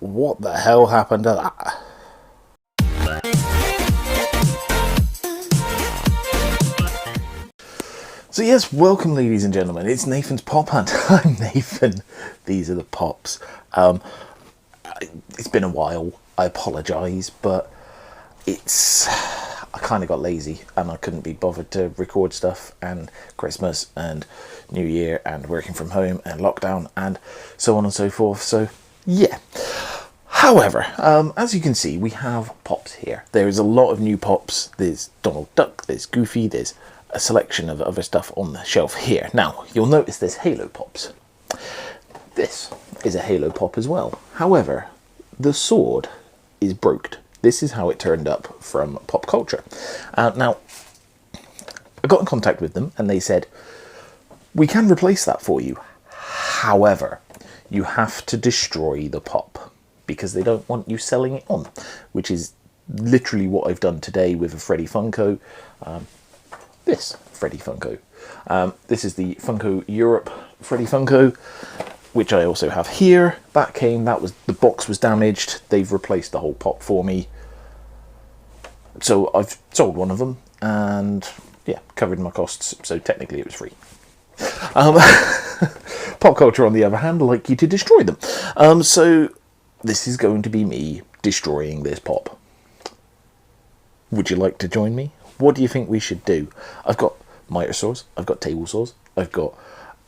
What the hell happened to that? So yes, welcome ladies and gentlemen, it's Nathan's Pop Hunt. I'm Nathan, these are the pops. It's been a while, I apologise, but I kind of got lazy and I couldn't be bothered to record stuff, and Christmas and New Year and working from home and lockdown and so on and so forth, so yeah. However, as you can see, we have pops here. There is a lot of new pops. There's Donald Duck, there's Goofy, there's a selection of other stuff on the shelf here. Now, you'll notice there's Halo pops. This is a Halo pop as well. However, the sword is broked. This is how it turned up from Popcultcha. Now, I got in contact with them and they said, we can replace that for you. However, you have to destroy the pop because they don't want you selling it on, which is literally what I've done today with a Freddy Funko. This Freddy Funko. This is the Funko Europe Freddy Funko, which I also have here. The box was damaged. They've replaced the whole pop for me. So I've sold one of them and yeah, covered my costs. So technically it was free. Popcultcha, on the other hand, like you to destroy them. So this is going to be me destroying this pop. Would you like to join me? What do you think we should do? I've got miter saws, I've got table saws, I've got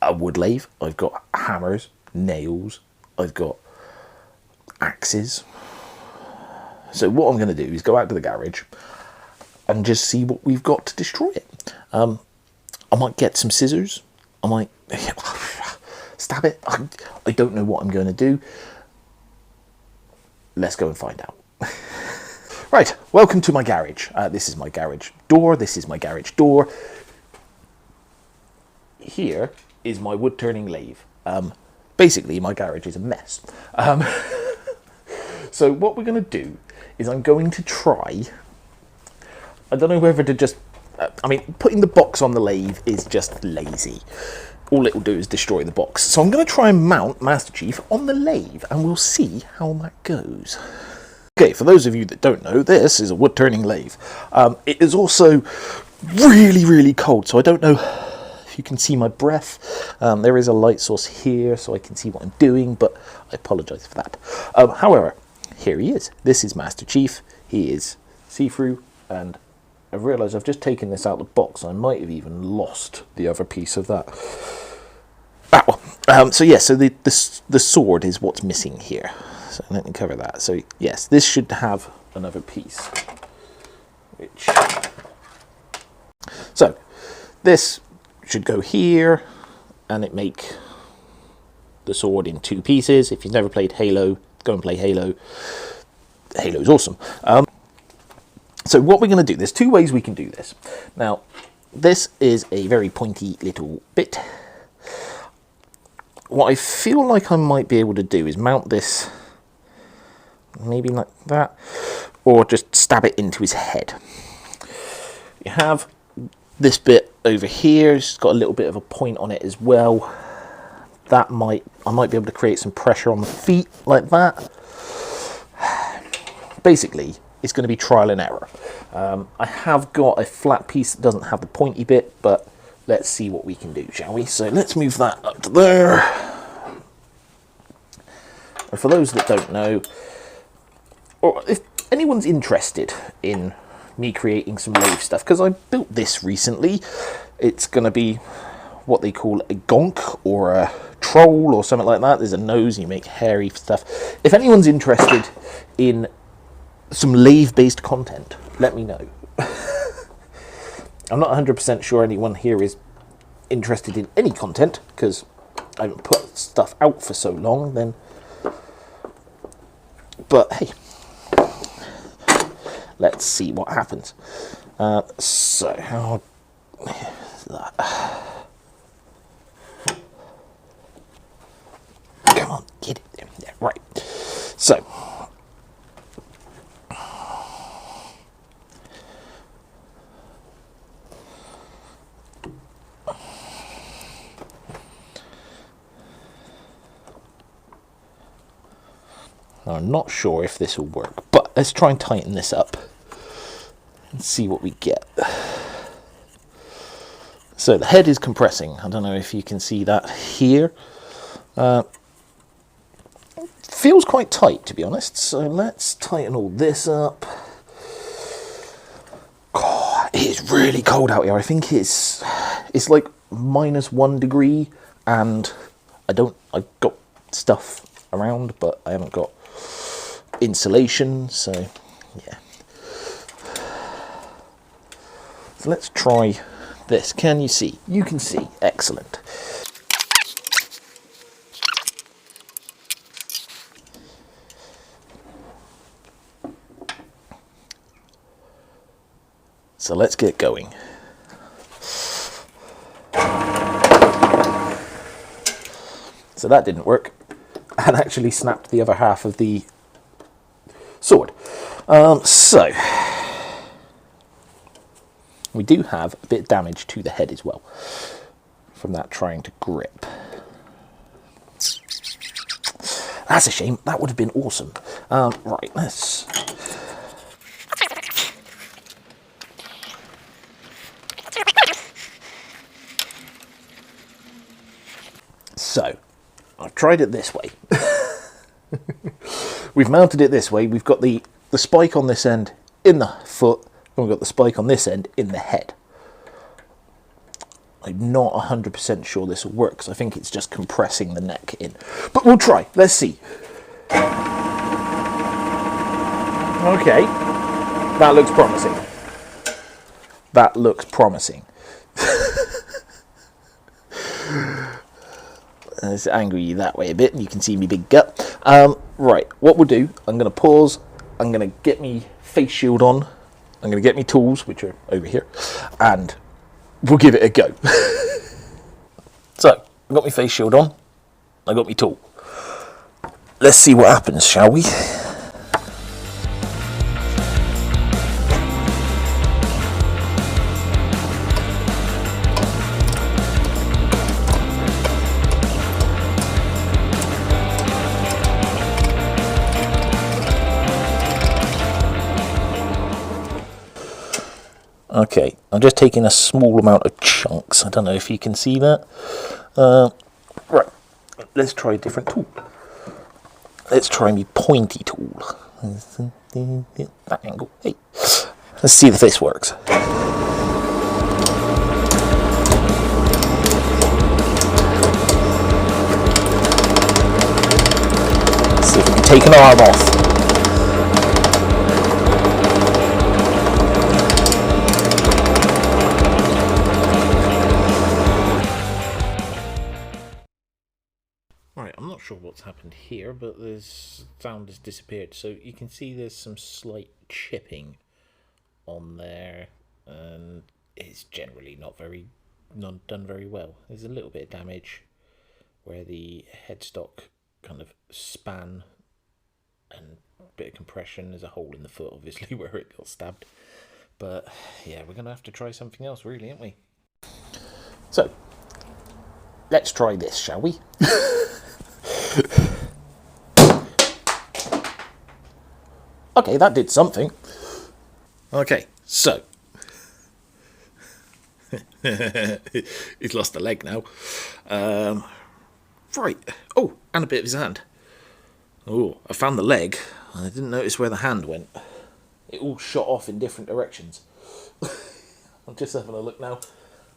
a wood lathe, I've got hammers, nails, I've got axes. So what I'm going to do is go out to the garage and just see what we've got to destroy it. I might get some scissors, I might stab it, I don't know what I'm going to do. Let's go and find out. Right, welcome to my garage. This is my garage door, this is my garage door. Here is my wood turning lathe. Basically, my garage is a mess. So what we're going to do is I'm going to try, I don't know whether to just, putting the box on the lathe is just lazy. All it will do is destroy the box. So I'm going to try and mount Master Chief on the lathe and we'll see how that goes. Okay, for those of you that don't know, this is a wood turning lathe. It is also really, really cold, so I don't know if you can see my breath. There is a light source here, so I can see what I'm doing, but I apologise for that. However, here he is. This is Master Chief. He is see-through, and I've realised I've just taken this out of the box. I might have even lost the other piece of that. So yeah, so the sword is what's missing here. So let me cover that. So yes, this should have another piece. So this should go here, and it make the sword in two pieces. If you've never played Halo, go and play Halo. Halo's awesome. So what we're going to do, there's two ways we can do this. Now, this is a very pointy little bit. What I feel like I might be able to do is mount this maybe like that, or just stab it into his head. You have this bit over here, it's got a little bit of a point on it as well. I might be able to create some pressure on the feet like that. Basically, it's going to be trial and error. I have got a flat piece that doesn't have the pointy bit, but let's see what we can do, shall we? So let's move that up to there. And for those that don't know, or if anyone's interested in me creating some lathe stuff, because I built this recently, it's going to be what they call a gonk or a troll or something like that. There's a nose, you make hairy stuff. If anyone's interested in some lathe-based content, let me know. I'm not 100% sure anyone here is interested in any content, because I haven't put stuff out for so long then. But hey, let's see what happens. So how is that? Come on, get it there. Yeah, right. So I'm not sure if this will work, but let's try and tighten this up and see what we get. So the head is compressing. I don't know if you can see that here. Feels quite tight, to be honest. So let's tighten all this up. God, it is really cold out here. I think it's like -1 degree, and I've got stuff around, but I haven't got insulation, so yeah. So let's try this. Can you see? You can see. Excellent. So let's get going. So that didn't work, and actually snapped the other half of the sword. So we do have a bit of damage to the head as well from that trying to grip. That's a shame. That would have been awesome. Right, let's... So, I've tried it this way. We've mounted it this way. We've got the spike on this end in the foot, and we've got the spike on this end in the head. I'm not 100% sure this will work, because I think it's just compressing the neck in. But we'll try. Let's see. Okay. That looks promising. That looks promising. It's angry that way a bit, and you can see me big gut. Right, what we'll do, I'm going to pause, I'm going to get me face shield on, I'm going to get me tools, which are over here, and we'll give it a go. So, I've got my face shield on, I've got my tool. Let's see what happens, shall we? Okay, I'm just taking a small amount of chunks. I don't know if you can see that. Right, let's try a different tool. Let's try my pointy tool. That angle. Hey, let's see if this works. Let's see if we can take an arm off. Right, I'm not sure what's happened here, but the sound has disappeared. So you can see there's some slight chipping on there, and it's generally not done very well. There's a little bit of damage where the headstock kind of span, and a bit of compression. There's a hole in the foot, obviously, where it got stabbed. But yeah, we're going to have to try something else, really, aren't we? So let's try this, shall we? Okay, that did something. Okay, so he's lost a leg now. Right. Oh, and a bit of his hand. Oh, I found the leg. I didn't notice where the hand went. It all shot off in different directions. I'm just having a look now.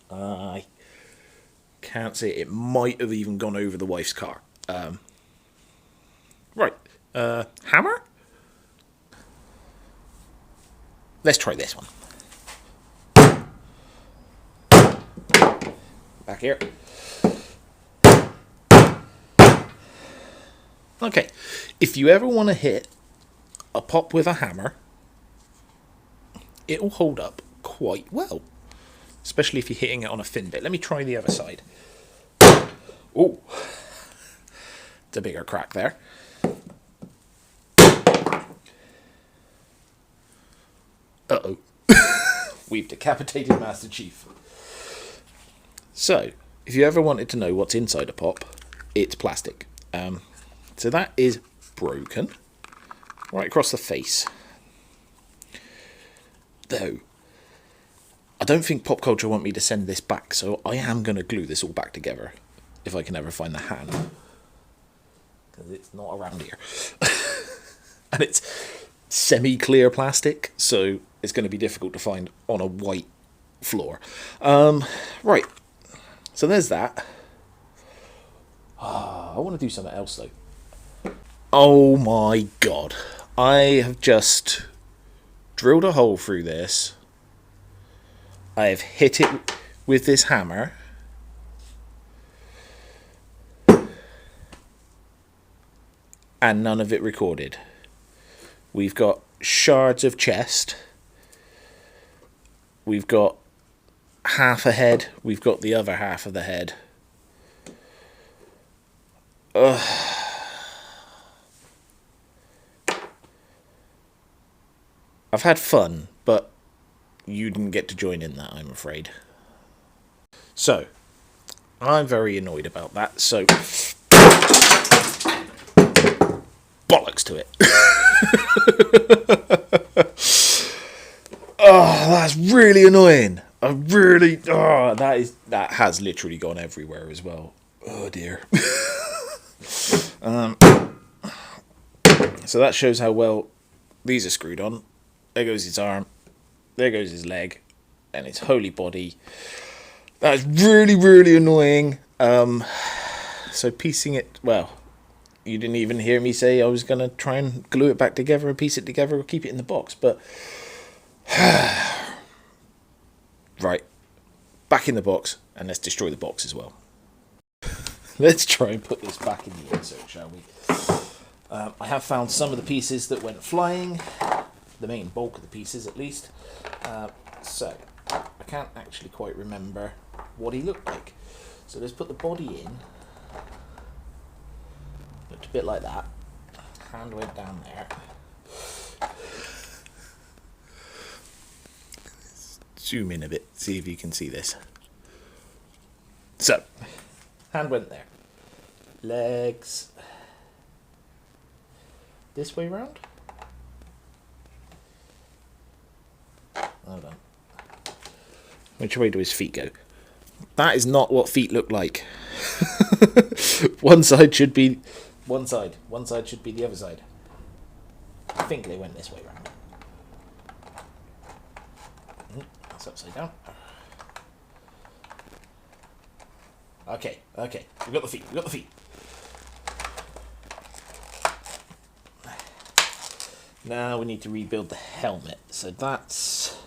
I can't see it. It might have even gone over the wife's car. Right. Hammer? Let's try this one. Back here. Okay. If you ever want to hit a pop with a hammer, it will hold up quite well. Especially if you're hitting it on a thin bit. Let me try the other side. Oh. It's a bigger crack there. Uh-oh. We've decapitated Master Chief. So, if you ever wanted to know what's inside a pop, it's plastic. So that is broken. right across the face. Though, I don't think Popcultcha want me to send this back, so I am going to glue this all back together, if I can ever find the hand. Because it's not around here. And it's semi-clear plastic, so it's going to be difficult to find on a white floor. Right, so there's that. I want to do something else, though. Oh my god. I have just drilled a hole through this. I have hit it with this hammer. And none of it recorded. We've got shards of chest. We've got half a head. We've got the other half of the head. Ugh. I've had fun, but you didn't get to join in that, I'm afraid. So, I'm very annoyed about that, so bollocks to it. Oh, that's really annoying. That has literally gone everywhere as well. Oh dear. So that shows how well these are screwed on. There goes his arm, there goes his leg, and his holy body. That's really, really annoying. So piecing it, well, you didn't even hear me say I was going to try and glue it back together and piece it together or keep it in the box, but right, back in the box, and let's destroy the box as well. Let's try and put this back in the insert, shall we? I have found some of the pieces that went flying, the main bulk of the pieces at least. So I can't actually quite remember what he looked like. So let's put the body in. Looked a bit like that. Hand went down there. Zoom in a bit, see if you can see this. So, hand went there. Legs. This way round? Hold on. Which way do his feet go? That is not what feet look like. One side should be one side. One side should be the other side. I think they went this way round. That's upside down. Okay. We've got the feet. Now we need to rebuild the helmet. So that's...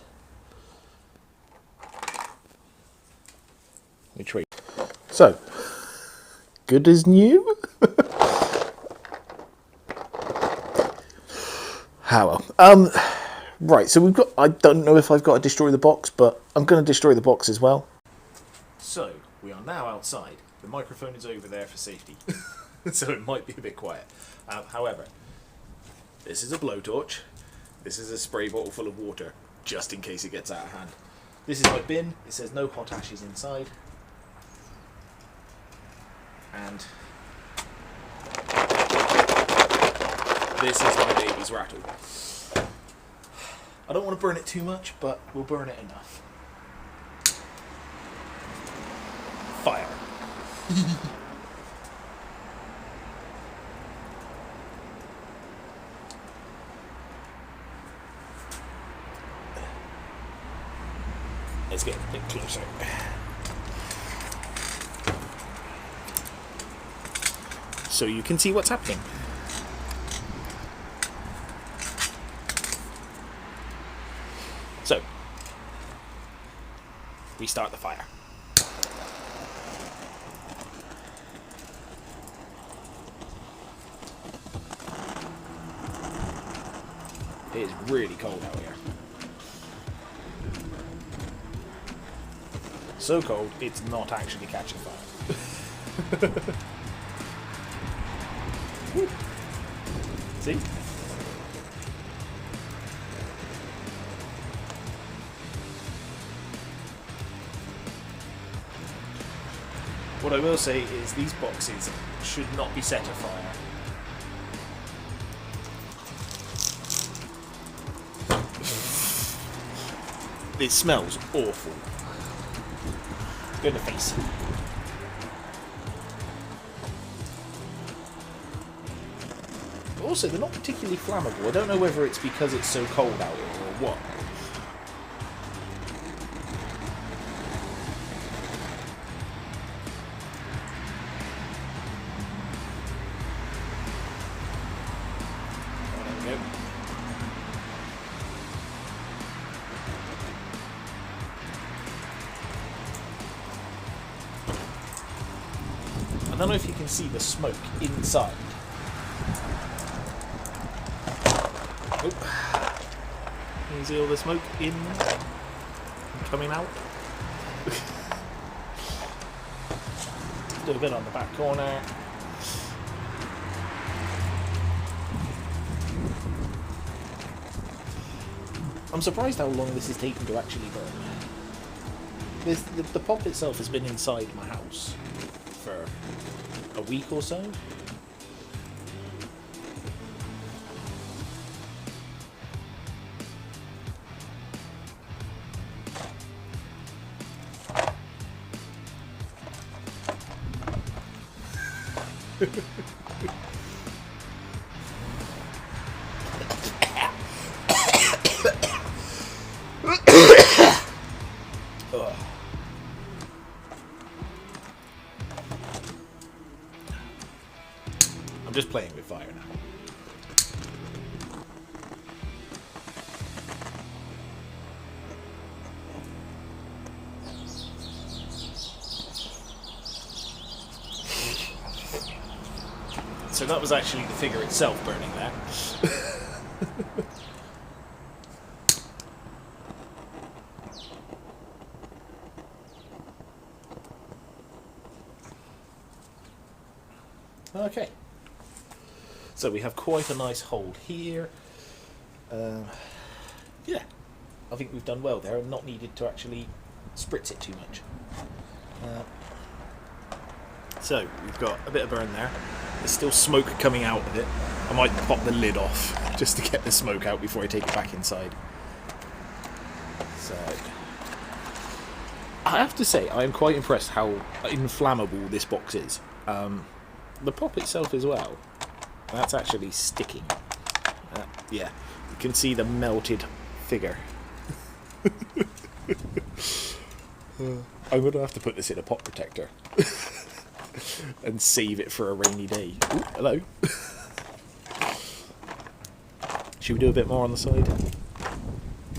Which way? So, good as new? How well. Right, so we've got... I don't know if I've got to destroy the box, but I'm going to destroy the box as well. So, we are now outside. The microphone is over there for safety. So it might be a bit quiet. However... This is a blowtorch. This is a spray bottle full of water, just in case it gets out of hand. This is my bin. It says no hot ashes inside. And this is my baby's rattle. I don't want to burn it too much, but we'll burn it enough. Fire. Let's get a bit closer. So you can see what's happening. So, we start the fire. It is really cold out here. So cold, it's not actually catching fire. See? What I will say is these boxes should not be set afire. It smells awful. Go in the face. Also, they're not particularly flammable. I don't know whether it's because it's so cold out or what. Oh, there we go. I don't know if you can see the smoke inside. Oh. Can you see all the smoke in and coming out? Do a bit on the back corner. I'm surprised how long this is taking to actually burn. The pop itself has been inside my house for a week or so. I'm just playing with fire now. So that was actually the figure itself burning there. Okay. So we have quite a nice hold here. Yeah, I think we've done well there and not needed to actually spritz it too much. So we've got a bit of burn there. There's still smoke coming out of it. I might pop the lid off just to get the smoke out before I take it back inside. So I have to say I am quite impressed how inflammable this box is. The pop itself as well. That's actually sticking. Yeah, you can see the melted figure. I'm going to have to put this in a pop protector and save it for a rainy day. Ooh, hello. Should we do a bit more on the side?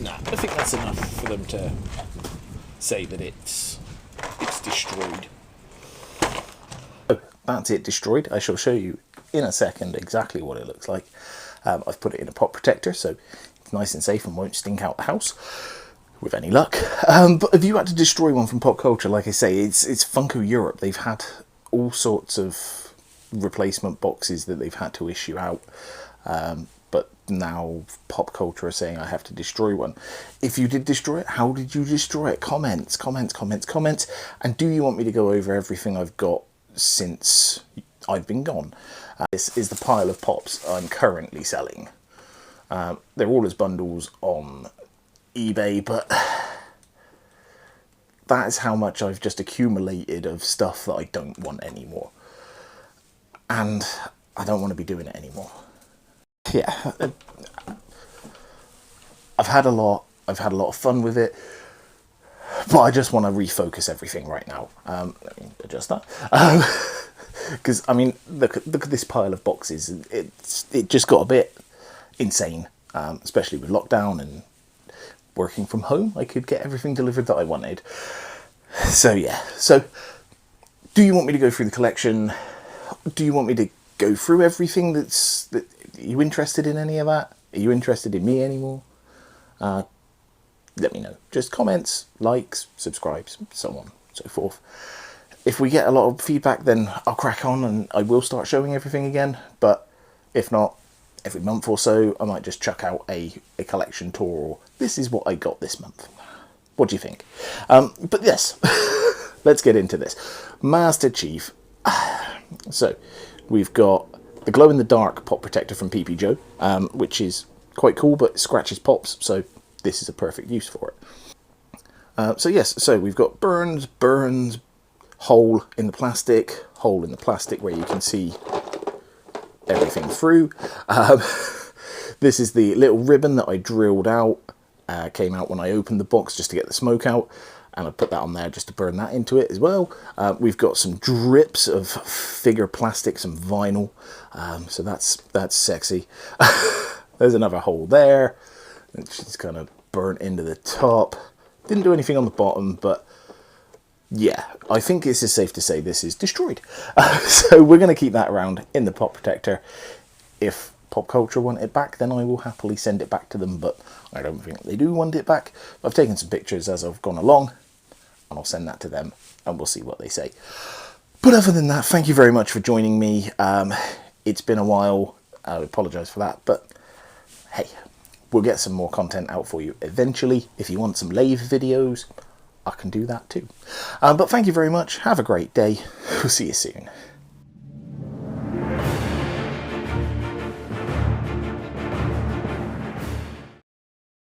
Nah, I think that's enough for them to say that it's destroyed. Oh, that's it destroyed. I shall show you in a second exactly what it looks like. I've put it in a pop protector so it's nice and safe and won't stink out the house with any luck. But if you had to destroy one from Popcultcha, like I say, it's Funko Europe. They've had all sorts of replacement boxes that they've had to issue out, but now Popcultcha are saying I have to destroy one. If you did destroy it, how did you destroy it? Comments. And do you want me to go over everything I've got since I've been gone? This is the pile of pops I'm currently selling. They're all as bundles on eBay, but that is how much I've just accumulated of stuff that I don't want anymore. And I don't want to be doing it anymore. Yeah, I've had a lot of fun with it, but I just want to refocus everything right now. Let me adjust that. Because, I mean, look at this pile of boxes. It just got a bit insane, especially with lockdown and working from home. I could get everything delivered that I wanted. So, yeah. So, do you want me to go through the collection? Do you want me to go through everything are you interested in any of that? Are you interested in me anymore? Let me know. Just comments, likes, subscribes, so on and so forth. If we get a lot of feedback, then I'll crack on and I will start showing everything again. But if not, every month or so, I might just chuck out a collection tour. Or this is what I got this month. What do you think? But yes, let's get into this. Master Chief. So, we've got the glow-in-the-dark pop protector from PP Joe, which is quite cool, but scratches pops, so this is a perfect use for it. So yes, so we've got burns, hole in the plastic where you can see everything through. This is the little ribbon that I drilled out, came out when I opened the box just to get the smoke out, and I put that on there just to burn that into it as well. We've got some drips of figure plastic, some vinyl, so that's sexy. There's another hole there, which is kind of burnt into the top. Didn't do anything on the bottom, but yeah, I think this is safe to say this is destroyed. So we're going to keep that around in the pop protector. If Popcultcha want it back, then I will happily send it back to them, but I don't think they do want it back. I've taken some pictures as I've gone along, and I'll send that to them, and we'll see what they say. But other than that, thank you very much for joining me. It's been a while. I apologise for that, but hey, we'll get some more content out for you eventually. If you want some lathe videos, I can do that too. But thank you very much. Have a great day. We'll see you soon.